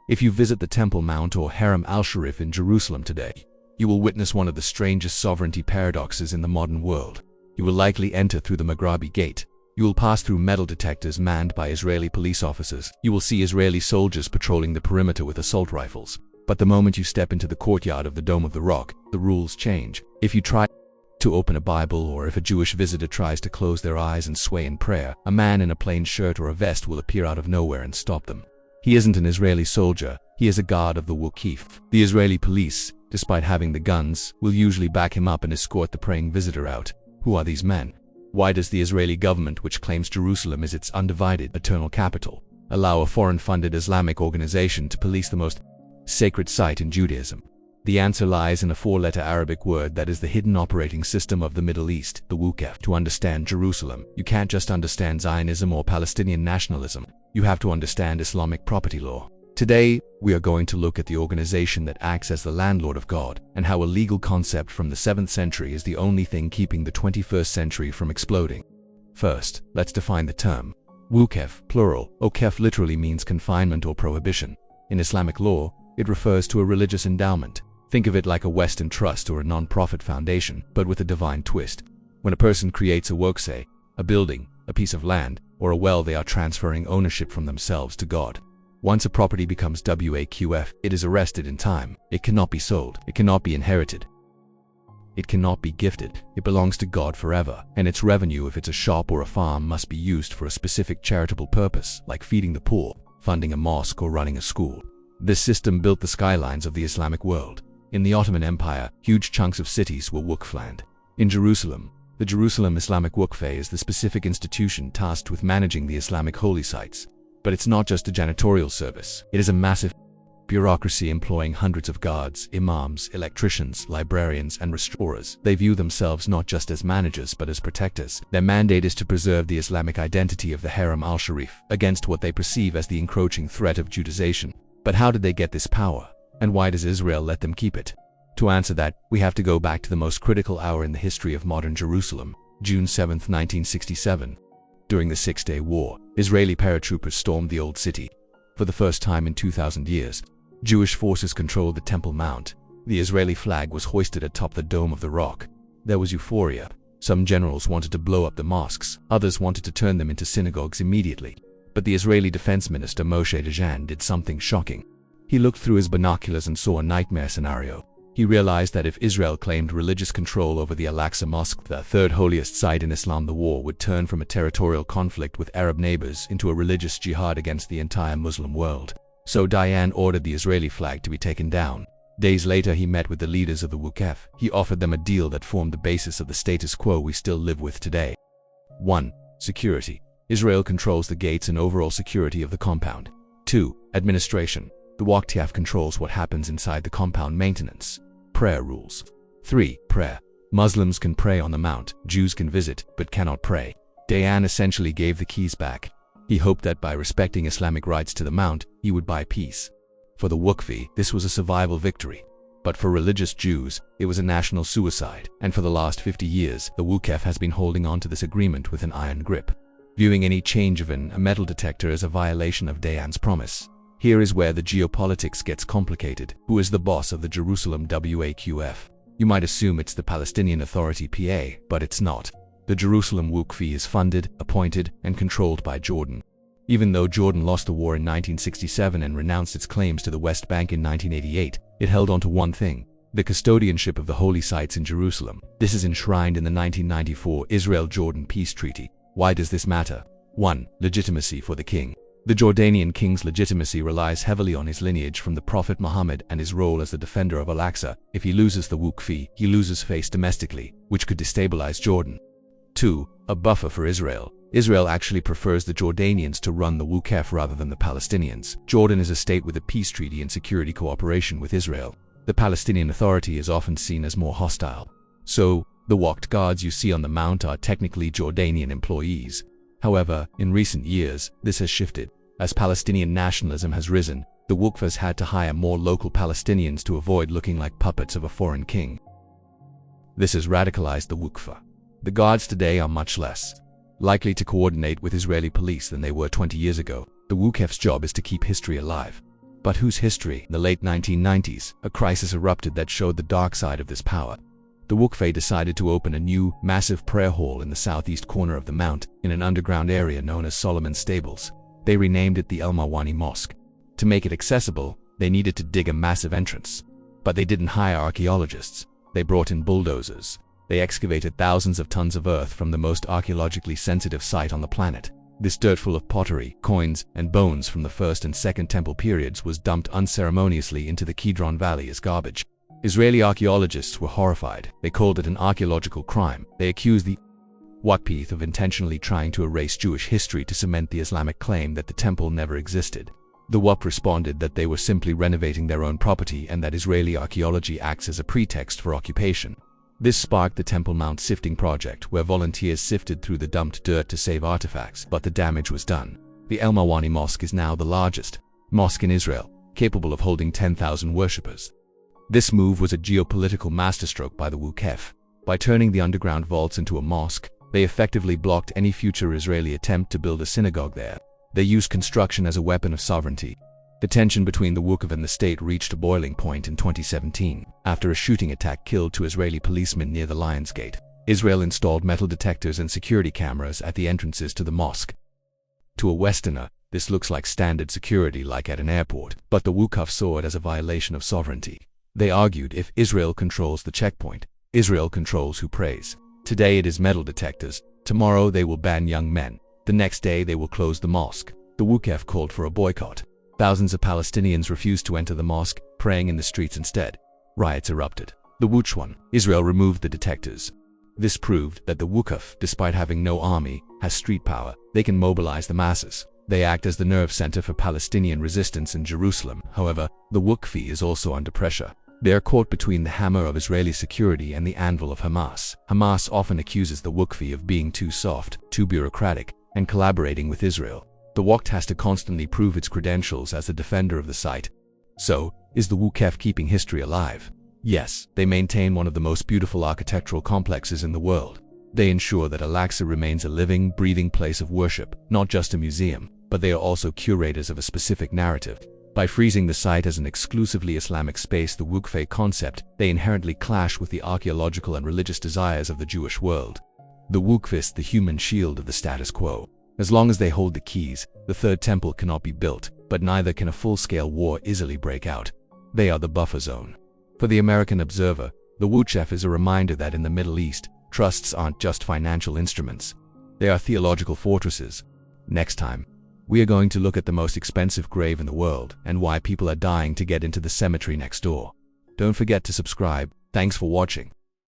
If you visit the Temple Mount or Haram al-Sharif in Jerusalem today, you will witness one of the strangest sovereignty paradoxes in the modern world. You will likely enter through the Maghrabi Gate. You will pass through metal detectors manned by Israeli police officers. You will see Israeli soldiers patrolling the perimeter with assault rifles. But the moment you step into the courtyard of the Dome of the Rock, the rules change. If you try to open a Bible, or if a Jewish visitor tries to close their eyes and sway in prayer, a man in a plain shirt or a vest will appear out of nowhere and stop them. He isn't an Israeli soldier, he is a guard of the Waqf. The Israeli police, despite having the guns, will usually back him up and escort the praying visitor out. Who are these men? Why does the Israeli government, which claims Jerusalem is its undivided, eternal capital, allow a foreign-funded Islamic organization to police the most sacred site in Judaism? The answer lies in a four-letter Arabic word that is the hidden operating system of the Middle East, the Waqf. To understand Jerusalem, you can't just understand Zionism or Palestinian nationalism. You have to understand Islamic property law. Today, we are going to look at the organization that acts as the landlord of God, and how a legal concept from the 7th century is the only thing keeping the 21st century from exploding. First, let's define the term. Waqf, plural. Waqf literally means confinement or prohibition. In Islamic law, it refers to a religious endowment. Think of it like a Western trust or a non-profit foundation, but with a divine twist. When a person creates a waqf, a building, a piece of land, or a well, they are transferring ownership from themselves to God. Once a property becomes Waqf, it is arrested in time. It cannot be sold. It cannot be inherited. It cannot be gifted. It belongs to God forever, and its revenue, if it's a shop or a farm, must be used for a specific charitable purpose, like feeding the poor, funding a mosque, or running a school. This system built the skylines of the Islamic world. In the Ottoman Empire, huge chunks of cities were waqf land. In Jerusalem, the Jerusalem Islamic Waqf is the specific institution tasked with managing the Islamic holy sites. But it's not just a janitorial service. It is a massive bureaucracy employing hundreds of guards, imams, electricians, librarians, and restorers. They view themselves not just as managers but as protectors. Their mandate is to preserve the Islamic identity of the Haram al-Sharif against what they perceive as the encroaching threat of Judaization. But how did they get this power? And why does Israel let them keep it? To answer that, we have to go back to the most critical hour in the history of modern Jerusalem, June 7, 1967. During the Six-Day War, Israeli paratroopers stormed the Old City. For the first time in 2,000 years, Jewish forces controlled the Temple Mount. The Israeli flag was hoisted atop the Dome of the Rock. There was euphoria. Some generals wanted to blow up the mosques, others wanted to turn them into synagogues immediately. But the Israeli Defense Minister Moshe Dayan did something shocking. He looked through his binoculars and saw a nightmare scenario. He realized that if Israel claimed religious control over the Al-Aqsa Mosque, the third holiest site in Islam, the war would turn from a territorial conflict with Arab neighbors into a religious jihad against the entire Muslim world. So Dayan ordered the Israeli flag to be taken down. Days later, he met with the leaders of the Waqf. He offered them a deal that formed the basis of the status quo we still live with today. 1. Security. Israel controls the gates and overall security of the compound. 2. Administration. The Waqf controls what happens inside the compound. Maintenance. Prayer rules. 3. Prayer. Muslims can pray on the mount, Jews can visit, but cannot pray. Dayan essentially gave the keys back. He hoped that by respecting Islamic rights to the mount, he would buy peace. For the Waqfi, this was a survival victory. But for religious Jews, it was a national suicide, and for the last 50 years, the Waqf has been holding on to this agreement with an iron grip, viewing any change of a metal detector as a violation of Dayan's promise. Here is where the geopolitics gets complicated. Who is the boss of the Jerusalem Waqf? You might assume it's the Palestinian Authority PA, but it's not. The Jerusalem Waqf is funded, appointed, and controlled by Jordan. Even though Jordan lost the war in 1967 and renounced its claims to the West Bank in 1988, it held on to one thing: the custodianship of the holy sites in Jerusalem. This is enshrined in the 1994 Israel-Jordan Peace Treaty. Why does this matter? 1. Legitimacy for the king. The Jordanian king's legitimacy relies heavily on his lineage from the Prophet Muhammad and his role as the defender of Al-Aqsa. If he loses the Waqf, he loses face domestically, which could destabilize Jordan. 2. A buffer for Israel. Israel actually prefers the Jordanians to run the Waqf rather than the Palestinians. Jordan is a state with a peace treaty and security cooperation with Israel. The Palestinian Authority is often seen as more hostile. So, the Waqf guards you see on the mount are technically Jordanian employees. However, in recent years, this has shifted. As Palestinian nationalism has risen, the Waqf has had to hire more local Palestinians to avoid looking like puppets of a foreign king. This has radicalized the Waqf. The guards today are much less likely to coordinate with Israeli police than they were 20 years ago. The Waqf's job is to keep history alive. But whose history? In the late 1990s, a crisis erupted that showed the dark side of this power. The Waqf decided to open a new, massive prayer hall in the southeast corner of the mount, in an underground area known as Solomon's Stables. They renamed it the El Mawani Mosque. To make it accessible, they needed to dig a massive entrance. But they didn't hire archaeologists. They brought in bulldozers. They excavated thousands of tons of earth from the most archaeologically sensitive site on the planet. This dirt full of pottery, coins, and bones from the First and Second Temple periods was dumped unceremoniously into the Kidron Valley as garbage. Israeli archaeologists were horrified. They called it an archaeological crime. They accused the Waqf of intentionally trying to erase Jewish history to cement the Islamic claim that the temple never existed. The Waqf responded that they were simply renovating their own property and that Israeli archaeology acts as a pretext for occupation. This sparked the Temple Mount Sifting Project, where volunteers sifted through the dumped dirt to save artifacts, but the damage was done. The El Mawani Mosque is now the largest mosque in Israel, capable of holding 10,000 worshippers. This move was a geopolitical masterstroke by the Waqf. By turning the underground vaults into a mosque, they effectively blocked any future Israeli attempt to build a synagogue there. They used construction as a weapon of sovereignty. The tension between the Waqf and the state reached a boiling point in 2017, after a shooting attack killed two Israeli policemen near the Lion's Gate. Israel installed metal detectors and security cameras at the entrances to the mosque. To a Westerner, this looks like standard security like at an airport, but the Waqf saw it as a violation of sovereignty. They argued if Israel controls the checkpoint, Israel controls who prays. Today it is metal detectors, tomorrow they will ban young men, the next day they will close the mosque. The Waqf called for a boycott. Thousands of Palestinians refused to enter the mosque, praying in the streets instead. Riots erupted. The Waqf won. Israel removed the detectors. This proved that the Waqf, despite having no army, has street power. They can mobilize the masses. They act as the nerve center for Palestinian resistance in Jerusalem. However, the Waqf is also under pressure. They are caught between the hammer of Israeli security and the anvil of Hamas. Hamas often accuses the Waqf of being too soft, too bureaucratic, and collaborating with Israel. The Waqf has to constantly prove its credentials as the defender of the site. So, is the Waqf keeping history alive? Yes, they maintain one of the most beautiful architectural complexes in the world. They ensure that Al-Aqsa remains a living, breathing place of worship, not just a museum, but they are also curators of a specific narrative. By freezing the site as an exclusively Islamic space, the Waqf concept, they inherently clash with the archaeological and religious desires of the Jewish world. The Waqf is the human shield of the status quo. As long as they hold the keys, the third temple cannot be built, but neither can a full-scale war easily break out. They are the buffer zone. For the American observer, the Waqf is a reminder that in the Middle East, trusts aren't just financial instruments. They are theological fortresses. Next time, we are going to look at the most expensive grave in the world and why people are dying to get into the cemetery next door. Don't forget to subscribe. Thanks for watching.